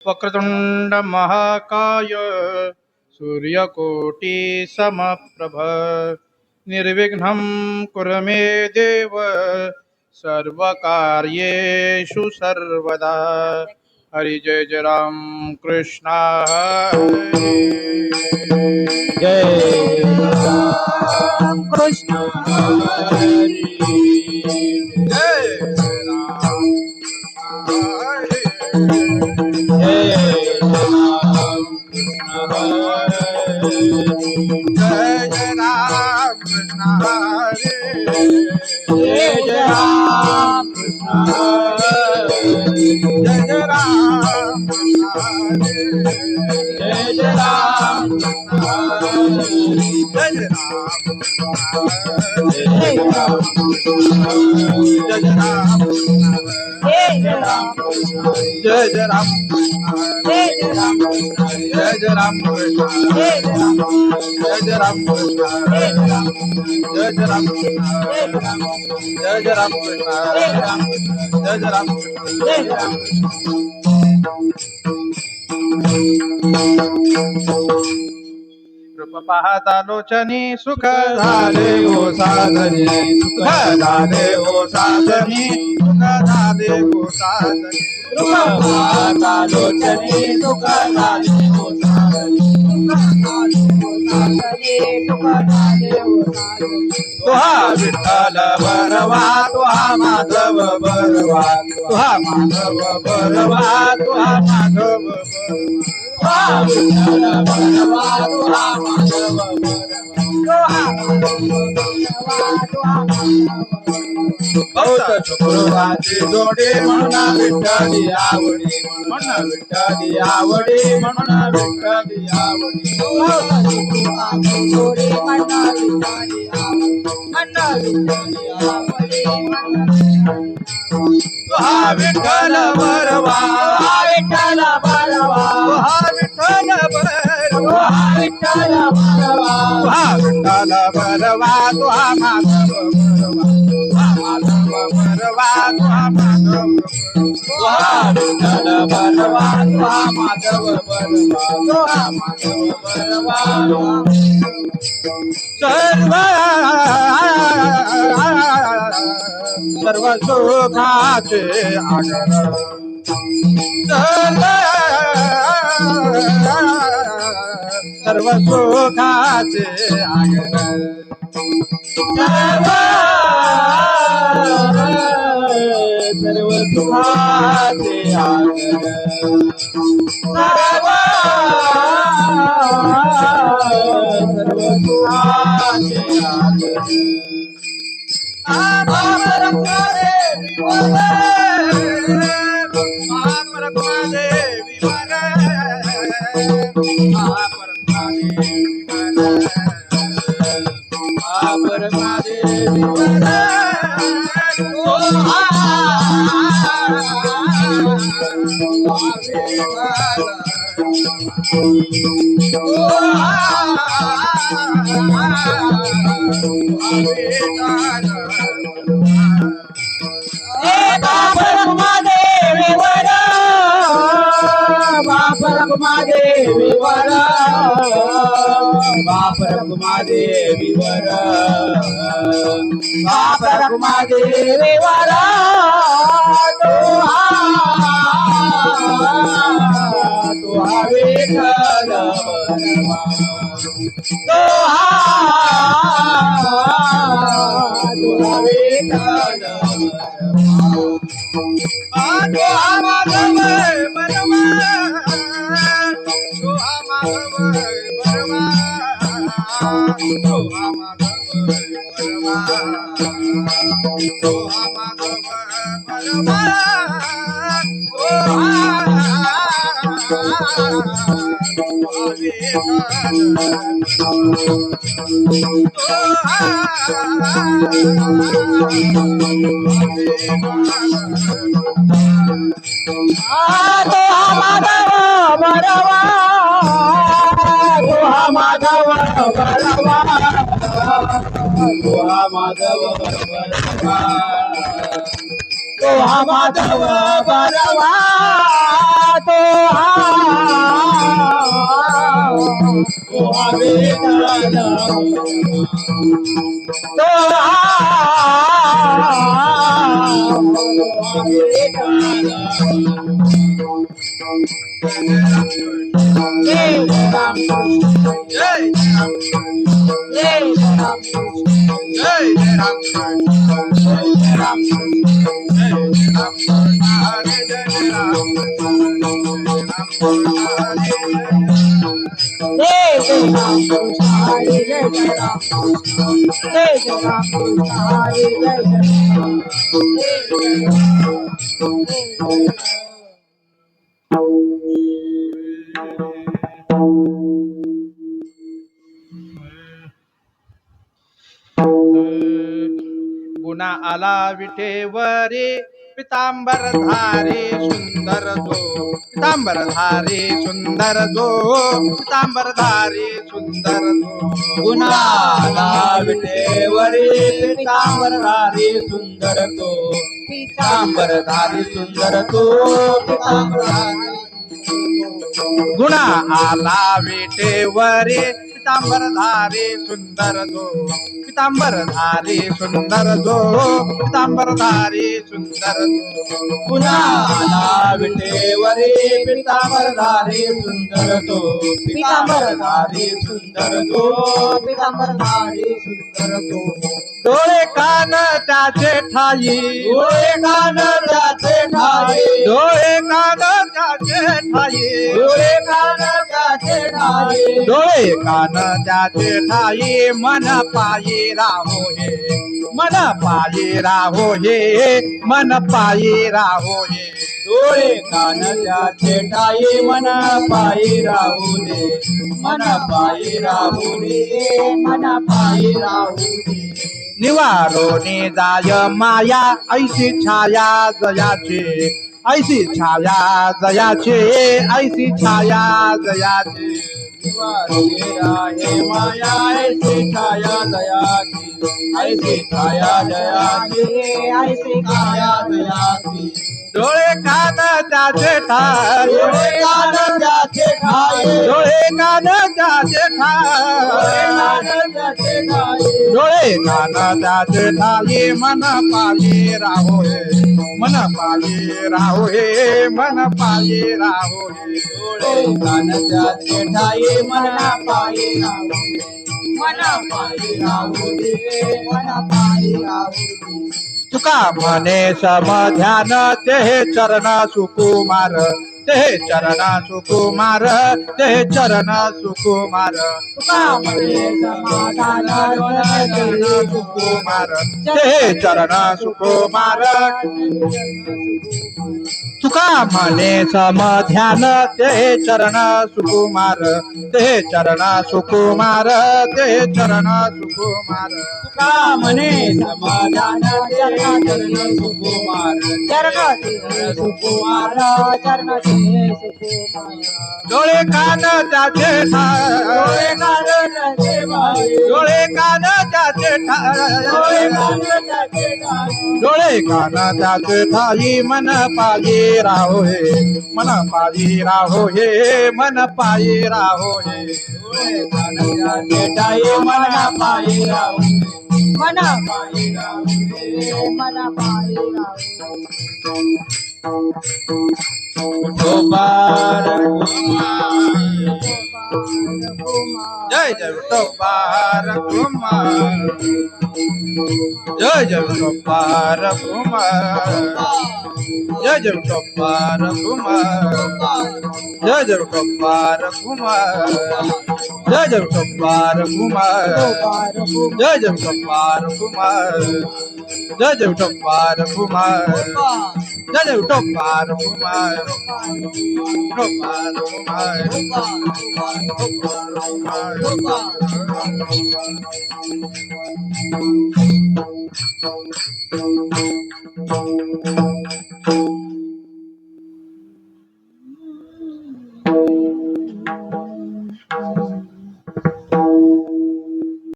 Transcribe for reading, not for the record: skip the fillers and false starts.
वक्रतुंड महाकाय सूर्यकोटि समप्रभ निर्विघ्नं कुरु मे देव सर्वकार्येषु सर्वदा। हरि जय जय राम कृष्ण हरे जय राम कृष्ण हरी जय राम हरे जय राम कृष्ण हरी जय जय राम कृष्ण हरे जय राम कृष्ण हरी जय जय राम कृष्ण हरे जय राम कृष्ण हरी जय जय राम जय राम जय जय राम जय राम कृष्ण हरी जय जय राम जय राम कृष्ण हरी जय जय राम जय राम जय जय राम जय राम जय जय राम जय राम जय जय राम जय राम जय जय राम जय राम रूप पाहता लोचनी सुख झाले हो साधनी सुख झाले हो साधनी सुख झाले हो साधनी माता लोचनी दुख झाले हो साधनी दुख झाले हो साधनी तुहा विठ्ठल बरवा तुहा माधव बरवा तुहा माधव बरवा तुहा माधव बरवा विठ्ठल बरवा तुहा माधव भक्त शुक्रवाची जोडी म्हणून विठ्ठली आवडी म्हणून विठ्ठली आवडी म्हणून विठ्ठली आवडी तुहा विठ्ठल बरवा विठ्ठल बरवा तुहा विठ्ठल बरवा विठ्ठल बरवा तुहा विठ्ठल बरवा तुहा माधव बरवा तुहा माधव विठ्ठल बरवा तुहा माधव बरवा सर्व सर्व सुखाचे आगर सर्व सुखाचे आगर सर्व सुखाचे आगर सर्व सुखाचे आगर देवीवर बाप रघुमादेवीवर बाप रघुमादेवीवर तो विठ्ठल बरवा तो विठ्ठल माधव बरवा तो तो हा विठ्ठल तो हा विठ्ठल जय राम जय जय राम जय राम जय राम हरे जय राम जय राम हरे जय राम जय राम हरे जय गुणा आला विठेवरी पितांबर धारी सुंदर जो पितांबर धारी सुंदर जो पितांबर धारी सुंदर जो गुणाला विटेवरी पीतांबरधारी सुंदर तो पीतांबरधारी सुंदर तो पीतांबरधारी गुणा आला विटेवरी पितांबर धारी सुंदर जो पितांबर धारी सुंदर जो पितांबर धारी सुंदर जो गुणाला विटेवरी पीतांबरधारी सुंदर तो पीतांबरधारी सुंदर तो पीतांबरधारी सुंदर तो डोळे कान त्याचे ठाई डोळे कान त्याचे ठाई डोळे कान त्याचे ठाई डोळे कान त्याचे ठाई डोळे कान त्याचे ठाई मन पायी राहो हे मन पायी राहो हे मन पायी राहो हे डोळे कान त्याचे ठाई मन पायी राहू दे मन पायी राहू दे मन पायी राहू दे निवारोनी जाय माया ऐशी छाया जयाची ऐशी छाया जयाची ऐशी छाया जयाची आहे माया ऐसी छाया दयाची ऐसी छाया दयाची ऐसी छाया दयाची डोळे कान त्याचे ठाई डोळे कान त्याचे ठाई डोळे कान त्याचे ठाई डोळे कान त्याचे ठाई मन पायी राहो हे मन पायी राहो हे मन पायी राहो हे डोळे कान त्याचे ठाई मन पायी राहू दे मन पायी राहू दे मन पायी राहू दे तुका म्हणे समध्यान ते चरण सुकुमार ते चरण सुकुमार ते चरण सुकुमार तुका म्हणे समाधान चरण सुकुमार ते चरण सुकुमार तुका म्हणे समध्यान ते चरण सुकुमार ते चरण सुकुमार ते चरण सुकुमार तुका म्हणे समाधान चरण सुकुमार चरण सुकुमार चरण सुकुमार डोळे कान त्याचे डोळे ठाई कान त्याचे ठाई डोळे कान त्याचे डोळे कान ठाई त्याचे ठाई डोळे कान त्याचे ठाई मन पायी राहो हे मन पायी राहो हे मन पायी राहो हे डोळे कान त्याचे ठाई मन पायी राहू मन पायी राहू मन पायी राहू विठोबार जय जय विठोबार कुमार जय जय विठोबार कुमार जय जय विठोबार कुमार जय जय विठोबार कुमार जय जय विठोबार कुमार जय जय विठोबार कुमार जय जय विठोबार कुमार जय जय विठोबार कुमार विठोबार कुमार विठोबार कुमार